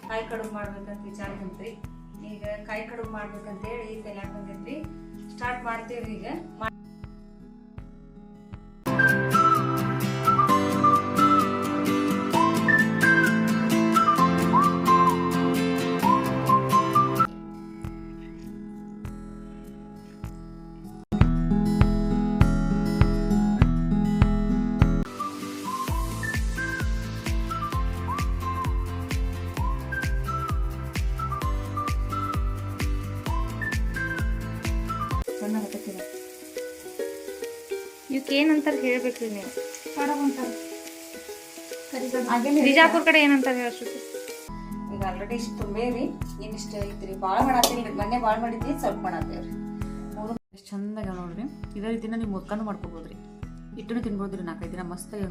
ಕಾಯಿ ಕಡುಬು ಮಾಡ್ಬೇಕಂತ ವಿಚಾರ ಬಂತ್ರಿ. ಈಗ ಕಾಯಿ ಕಡುಬು ಮಾಡ್ಬೇಕಂತ ಹೇಳಿ ತಲೆಯಾಗ ಬಂದಿದ್ರಿ. ಸ್ಟಾರ್ಟ್ ಮಾಡ್ತೀವ್ರಿ. ಈಗ ಇವಕ್ಕೆ ಏನಂತಾರೆ ಹೇಳ್ಬೇಕ್ರಿ ನೀವು. ಕಡುಬು ಅಂತಾರೆ. ಬಿಜಾಪುರ ಕಡೆ ಏನಂತಾರೆ ಹೇಳ್ರಿ. ಈಗ ಆಲ್ರೆಡಿ ಇಷ್ಟು ತುಂಬೇರಿ, ಇನ್ನಿಷ್ಟು ಐತ್ರಿ. ಭಾಳ ಮಾಡಾತಿಲ್ರಿ, ಮೊನ್ನೆ ಭಾಳ ಮಾಡಿದ್ವಿ, ಸ್ವಲ್ಪ ಮಾಡತ್ತೇವ್ರಿ. ಮೂರು ಎಷ್ಟು ಚಂದಾಗ ನೋಡ್ರಿ. ಇದೇ ರೀತಿನ ನೀವು ಮುರ್ಕನ್ನು ಮಾಡ್ಕೋಬೋದ್ರಿ. ಇಟ್ಟನು ತಿನ್ಬೋದ್ರಿ 4-5 ದಿನ ಮಸ್ತಾಗಿ.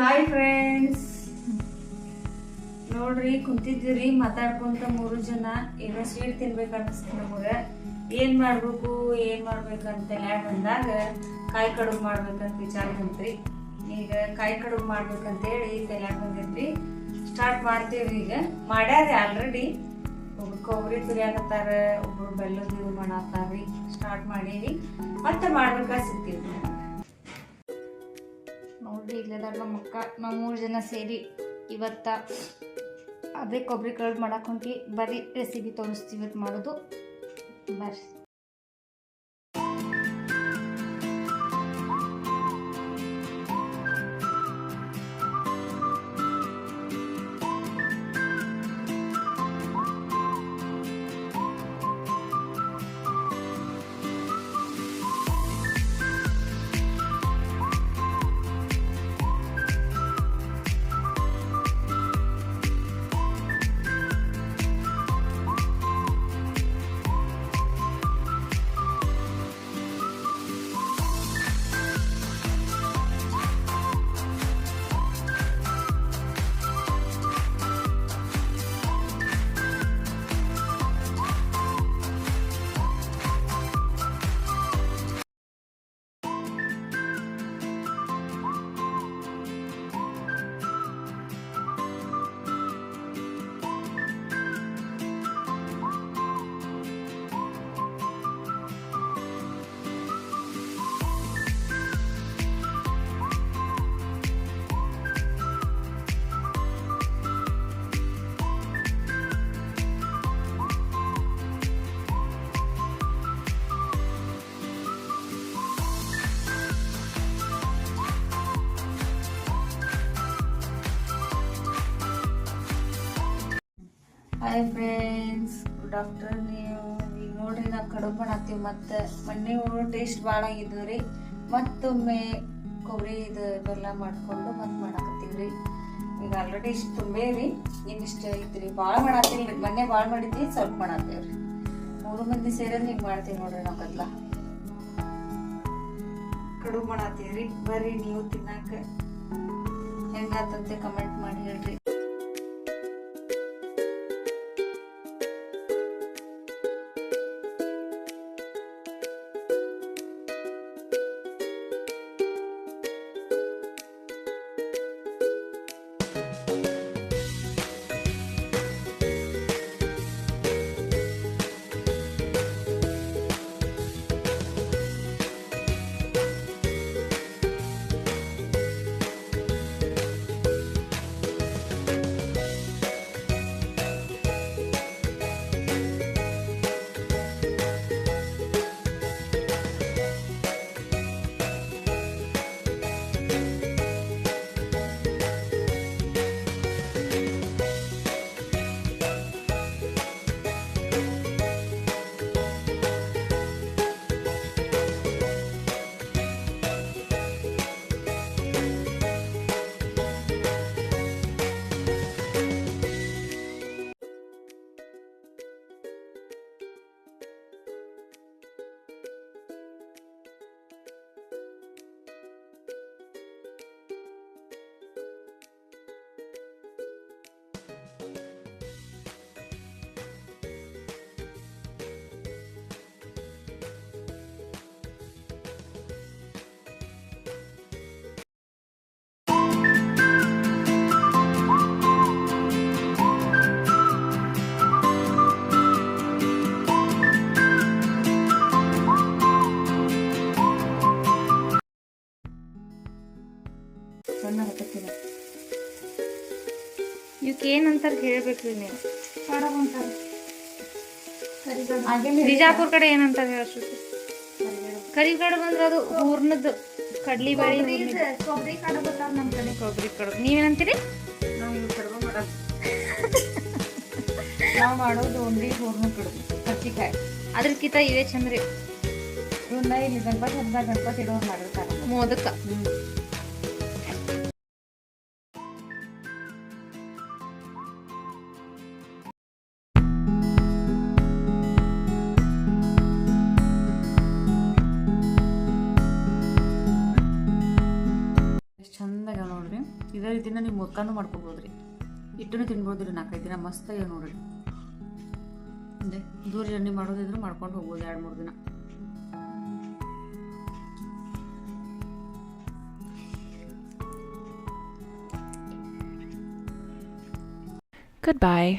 ಹಾಯ್ ಫ್ರೆಂಡ್ಸ್, ನೋಡ್ರಿ ಕುಂತಿದ್ದೀರಿ ಮಾತಾಡ್ಕೊಂತ 3 ಜನ. ಏನೋ ಸ್ವೀಟ್ ತಿನ್ಬೇಕು ಅನಿಸ್ತು ನಮಗೆ. ಏನ್ ಮಾಡ್ಬೇಕಂತ ಬಂದಾಗ ಕಾಯಿ ಕಡುಬು ಮಾಡ್ಬೇಕಂತ ವಿಚಾರ ಬಂತ್ರಿ. ಈಗ ಕಾಯಿ ಕಡುಬು ಮಾಡ್ಬೇಕಂತ ಹೇಳಿ ತಲೆಯಾಗ ಬಂದಿದ್ರಿ. ಸ್ಟಾರ್ಟ್ ಮಾಡ್ತೀವ್ರಿ. ಈಗ ಮಾಡ್ಯಾರಿ ಆಲ್ರೆಡಿ. ಒಬ್ರು ಕೊಬ್ಬರಿ ತುರಿಯಾಕತ್ತಾರ, ಒಬ್ರು ಬೆಲ್ಲದ ಇದು ಮಾಡತ್ತಾರ್ರಿ. ಸ್ಟಾರ್ಟ್ ಮಾಡೀವಿ, ಮತ್ತೆ ಮಾಡ್ಬೇಕಾ ಸಿಗ್ತೀವಿ. ನೋಡ್ರಿ ಇಲ್ಲದಾರ ನಮ್ಮ ಅಕ್ಕ. ನಾವು 3 ಜನ ಸೇರಿ ಇವತ್ತ ಅದೇ ಕೊಬ್ಬರಿ ಕಡುಬು ಮಾಡಕ್ಕೆ ಹೊಂಟಿ. ಬರೀ ರೆಸಿಪಿ ತೋರಿಸ್ತೀವಿ ಇವತ್ತು ಮಾಡೋದು. ಬರ್ರಿ. Hi friends, good afternoon. ಈಗ ನೋಡ್ರಿ ನಾವು ಕಡುಬು ಮಾಡತ್ತೀವಿ. ಮತ್ತು ಮೊನ್ನೆ ಟೇಸ್ಟ್ ಭಾಳ ಆಗಿದ್ವು ರೀ. ಮತ್ತೊಮ್ಮೆ ಕೊಬ್ಬರಿ ಇದು ಬೆಲ್ಲ ಮಾಡಿಕೊಂಡು ಮತ್ತೆ ಮಾಡಾಕತ್ತೀವಿ. ಈಗ ಆಲ್ರೆಡಿ ಇಷ್ಟು ತುಂಬೇರಿ, ಇನ್ನಿಷ್ಟು ಐತ್ರಿ. ಭಾಳ ಮಾಡತ್ತಿಲ್ರಿ, ಮೊನ್ನೆ ಭಾಳ ಮಾಡಿದ್ವಿ, ಸ್ವಲ್ಪ ಮಾಡತ್ತೇವ್ರಿ. 3 ಮಂದಿ ಸೇರೋದು ಹಿಂಗೆ ಮಾಡ್ತೀವಿ ನೋಡ್ರಿ. ನಾವು ಗದ್ಲ ಕಡುಬು ಮಾಡತ್ತೀವ್ರಿ. ಬರ್ರಿ ನೀವು ತಿನ್ನಾಕ. ಹೆಂಗಾತಂತೆ ಕಮೆಂಟ್ ಮಾಡಿ ಹೇಳ್ರಿ. ಅನ್ನಕತ್ತೀನಿ. ಇವಕ್ಕೆ ಏನಂತಾರೆ ಹೇಳ್ಬೇಕ್ರಿ ನೀವು. ಕಡಬ್ ಅಂತಾರೆ. ಬಿಜಾಪುರ ಕಡೆ ಏನಂತಾರೆ ಹೇಳ ಶ್ರುತಿ. ಕರಿಗಡಬ್ ಅಂದ್ರೆ ಅದು ಹೂರ್ಣದ್ದು ಕಡ್ಲಿ ಬೇಳೆ ಕೊಬ್ಬರಿ ಕಡಬ್ ಅಂತಾರೆ ನಮ್ಮ ಕಡೆ. ಕೊಬ್ಬರಿ ಕಡಬ್. ನೀವೇನಂತೀರಿ? ನಾವು ಇವು ಕಡ್ಬ ಮಾಡೋದು. ನಾವು ಮಾಡೋದು ಒಂದೇ ಹೂರ್ಣ ಕಡಬು ಕರ್ಚಿಕಾಯಿ. ಅದ್ರಕ್ಕಿಂತ ಇವೇ ಚಂದ ರೀ. ಇವನ್ನ ಇಲ್ಲಿ ಗಣಪತಿ ಹಬ್ಬದಾಗ ಗಣಪತಿ ಇಡೋರು ಮಾಡಿರ್ತಾರೆ. ಮೋದಕ. ಎಷ್ಟು ಚಂದಾಗ ನೋಡ್ರಿ. ಇದೇ ರೀತಿನ ನೀವು ಮೊದಕನೂ ಮಾಡ್ಕೋಬೋದ್ರಿ. ಇಟ್ಟೂ ತಿನ್ಬೋದ್ರಿ 4-5 ದಿನ ಮಸ್ತಾಗಿ ನೋಡ್ರಿ. ಅಂದರೆ ದೂರ ಜರ್ನಿ ಮಾಡೋದಿದ್ರು ಮಾಡ್ಕೊಂಡು ಹೋಗ್ಬೋದು 2-3 ದಿನ. Goodbye.